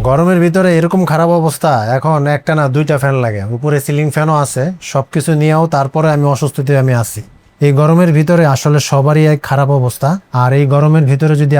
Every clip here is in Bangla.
গরমের ভিতরে এরকম খারাপ অবস্থা, এখন একটা না দুইটা ফ্যান লাগে, উপরে সিলিং ফ্যানও আছে, সবকিছু নিয়েও তারপরে আমি অসুস্থতে আমি আছি। এই গরমের ভিতরে আসলে সবারই এক খারাপ অবস্থা। আর এই গরমের ভিতরে যদি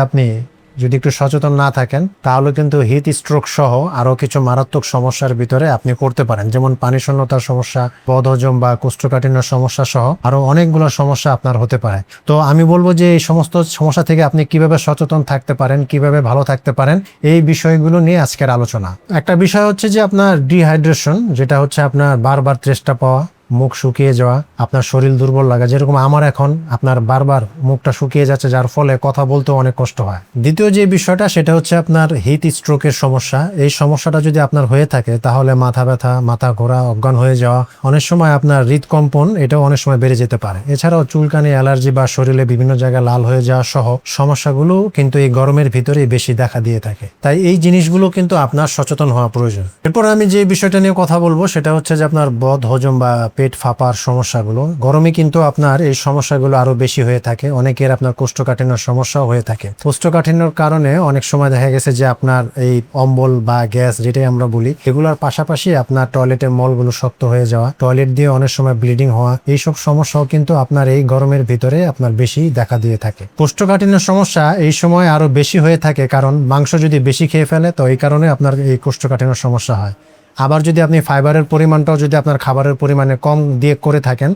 একটু সচেতন না থাকেন তাহলে কিন্তু হিট স্ট্রোক সহ আরো কিছু মারাত্মক সমস্যার ভিতরে আপনি পড়তে পারেন, যেমন পানি শূন্যতার সমস্যা, বদহজম বা কোষ্ঠকাঠিন্যের সমস্যা সহ আরো অনেকগুলো সমস্যা আপনার হতে পারে। তো আমি বলবো যে এই সমস্ত সমস্যা থেকে আপনি কিভাবে সচেতন থাকতে পারেন, কিভাবে ভালো থাকতে পারেন, এই বিষয়গুলো নিয়ে আজকের আলোচনা। একটা বিষয় হচ্ছে যে আপনার ডিহাইড্রেশন, যেটা হচ্ছে আপনার বারবার তেষ্টা পাওয়া, মুখ শুকিয়ে যাওয়া, আপনার শরীর দুর্বল লাগা, যেরকম আমার এখন আপনার বারবার মুখটা শুকিয়ে যাচ্ছে, যার ফলে কথা বলতেও অনেক কষ্ট হয়। দ্বিতীয় যে বিষয়টা সেটা হচ্ছে আপনার হিট স্ট্রোকের সমস্যা। এই সমস্যাটা যদি আপনার হয়ে থাকে তাহলে মাথা ব্যথা, মাথা ঘোরা, অজ্ঞান হয়ে যাওয়া, অনেক সময় আপনার হৃদকম্পন এটাও অনেক সময় বেড়ে যেতে পারে। এছাড়াও চুলকানি, অ্যালার্জি বা শরীরে বিভিন্ন জায়গায় লাল হয়ে যাওয়া সহ সমস্যাগুলো কিন্তু এই গরমের ভিতরেই বেশি দেখা দিয়ে থাকে। তাই এই জিনিসগুলো কিন্তু আপনার সচেতন হওয়া প্রয়োজন। এরপর আমি যে বিষয়টা নিয়ে কথা বলবো সেটা হচ্ছে যে আপনার বদ হজম বা পেট ফাঁপার সমস্যাগুলো। গরমে কিন্তু আপনার এই সমস্যাগুলো আরো বেশি হয়ে থাকে। অনেকের আপনার কোষ্ঠকাঠিন্যর সমস্যাও হয়ে থাকে। কোষ্ঠকাঠিন্যর কারণে অনেক সময় দেখা গেছে যে আপনার এই অম্বল বা গ্যাস যেটাই আমরা বলি, এগুলোর পাশাপাশি আপনার টয়লেটের মলগুলো শক্ত হয়ে যাওয়া, টয়লেট দিয়ে অনেক সময় ব্লিডিং হওয়া, এইসব সমস্যাও কিন্তু আপনার এই গরমের ভিতরে আপনার বেশি দেখা দিয়ে থাকে। কোষ্ঠকাঠিন্যের সমস্যা এই সময় আরো বেশি হয়ে থাকে, কারণ মাংস যদি বেশি খেয়ে ফেলে তো এই কারণে আপনার এই কোষ্ঠকাঠিন্যর সমস্যা হয়। আবার যদি আপনি ফাইবারের পরিমাণটাও যদি আপনার খাবারের পরিমাণে কম দিয়ে করে থাকেন,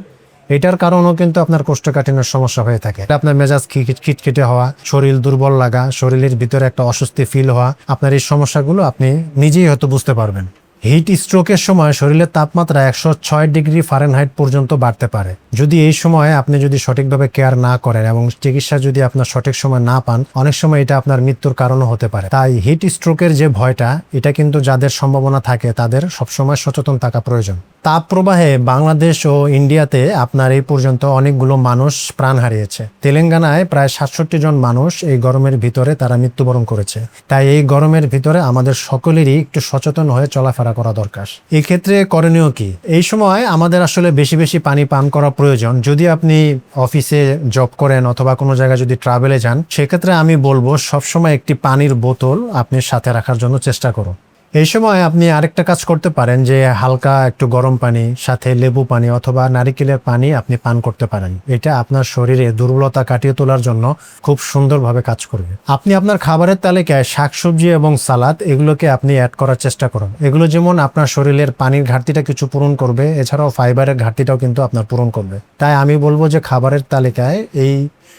এটার কারণেও কিন্তু আপনার কোষ্ঠকাঠিন্যের সমস্যা হয়ে থাকে। আপনার মেজাজ খিটখিটে হওয়া, শরীর দুর্বল লাগা, শরীরের ভিতরে একটা অস্বস্তি ফিল হওয়া, আপনার এই সমস্যাগুলো আপনি নিজেই হয়তো বুঝতে পারবেন। হিট স্ট্রোকের সময় শরীরের তাপমাত্রা 106 ডিগ্রি ফারেনহাইট পর্যন্ত বাড়তে পারে। যদি এই সময় আপনি যদি সঠিকভাবে কেয়ার না করেন এবং চিকিৎসা যদি আপনার সঠিক সময় না পান, অনেক সময় এটা আপনার মৃত্যুর কারণও হতে পারে। তাই হিট স্ট্রোকের যে ভয়টা, এটা কিন্তু যাদের সম্ভাবনা থাকে তাদের সবসময় সচেতন থাকা প্রয়োজন। তাপ প্রবাহে বাংলাদেশ ও ইন্ডিয়াতে আপনার এই পর্যন্ত অনেকগুলো মানুষ প্রাণ হারিয়েছে। তেলেঙ্গানায় প্রায় 67 জন মানুষ এই গরমের ভিতরে তারা মৃত্যুবরণ করেছে। তাই এই গরমের ভিতরে আমাদের সকলেরই একটু সচেতন হয়ে চলাফেরা করা দরকার। এই ক্ষেত্রে করণীয় কি? এই সময় আমাদের আসলে বেশি বেশি পানি পান করা প্রয়োজন। যদি আপনি অফিসে জব করেন অথবা কোনো জায়গায় যদি ট্রাভেলে যান, সেক্ষেত্রে আমি বলবো সবসময় একটি পানির বোতল আপনি সাথে রাখার জন্য চেষ্টা করুন। এই সময় আপনি আরেকটা কাজ করতে পারেন যে হালকা একটু গরম পানি সাথে লেবু পানি অথবা নারিকেলের পানি আপনি পান করতে পারেন। এটা আপনার শরীরে দুর্বলতা কাটিয়ে তোলার জন্য খুব সুন্দরভাবে কাজ করবে। আপনি আপনার খাবারের তালিকায় শাকসবজি এবং সালাদ এগুলোকে আপনি অ্যাড করার চেষ্টা করুন। এগুলো যেমন আপনার শরীরের পানির ঘাটতিটা কিছু পূরণ করবে, এছাড়াও ফাইবারের ঘাটতিটাও কিন্তু আপনার পূরণ করবে। তাই আমি বলবো যে খাবারের তালিকায় এই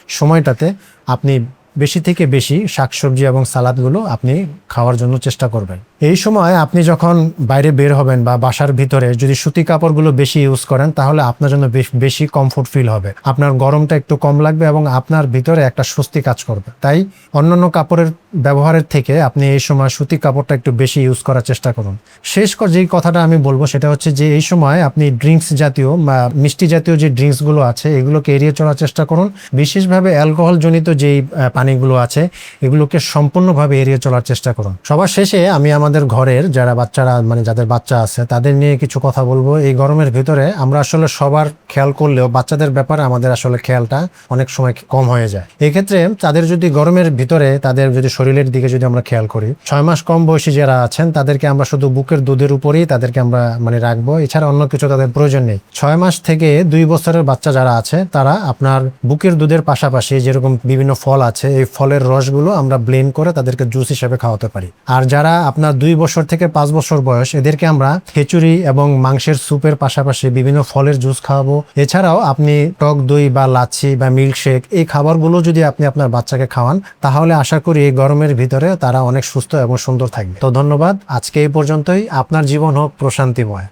সময়টাতে আপনি বেশি থেকে বেশি শাকসবজি এবং সালাদগুলো আপনি খাওয়ার জন্য চেষ্টা করবেন। এই সময় আপনি যখন বাইরে বের হবেন বা বাসার ভিতরে যদি সুতি কাপড়গুলো বেশি ইউজ করেন তাহলে আপনার জন্য বেশি কমফোর্ট ফিল হবে। আপনার গরমটা একটু কম লাগবে এবং আপনার ভিতরে একটা স্বস্তি কাজ করবে। তাই অন্যান্য কাপড়ের ব্যবহারের থেকে আপনি এই সময় সুতি কাপড়টা একটু বেশি ইউজ করার চেষ্টা করুন। যেই কথাটা আমি বলবো সেটা হচ্ছে যে এই সময় আপনি ড্রিঙ্কস জাতীয় বা মিষ্টি জাতীয় যে ড্রিঙ্কসগুলো আছে এগুলোকে এড়িয়ে চলার চেষ্টা করুন। বিশেষভাবে অ্যালকোহল জনিত যেই পানিগুলো আছে এগুলোকে সম্পূর্ণভাবে এড়িয়ে চলার চেষ্টা করুন। সবার শেষে আমি আমাদের ঘরের যারা বাচ্চারা যাদের বাচ্চা আছে তাদের নিয়ে কিছু কথা বলবো। এই গরমের ভিতরে আমরা আসলে সবার খেয়াল করলেও বাচ্চাদের ব্যাপারে আমাদের আসলে খেয়ালটা অনেক সময় কম হয়ে যায়। এক্ষেত্রে তাদের যদি গরমের ভিতরে তাদের যদি শরীরের দিকে যদি আমরা খেয়াল করি, 6 মাস কম বয়সী যারা আছেন তাদেরকে আমরা শুধু বুকের দুধের উপরেই তাদেরকে আমরা রাখবো, এছাড়া অন্য কিছু তাদের প্রয়োজন নেই। 6 মাস থেকে 2 বছরের বাচ্চা যারা আছে তারা আপনার বুকের দুধের পাশাপাশি যেরকম বিভিন্ন ফল আছে এই ফলের রসগুলো আমরা ব্লেন্ড করে তাদেরকে জুস হিসেবে খাওয়াতে পারি। আর যারা আপনার 2 বছর থেকে 5 বছর বয়স এদেরকে আমরা খিচুড়ি এবং মাংসের স্যুপের পাশাপাশি বিভিন্ন ফলের জুস খাওয়াবো। এছাড়াও আপনি টক দই বা লাচ্ছি বা মিল্কশেক এই খাবারগুলো যদি আপনি আপনার বাচ্চাকে খাওয়ান তাহলে আশা করি এই গরমের ভিতরে তারা অনেক সুস্থ এবং সুন্দর থাকবে। তো ধন্যবাদ, আজকে এই পর্যন্তই। আপনার জীবন হোক প্রশান্তিময়।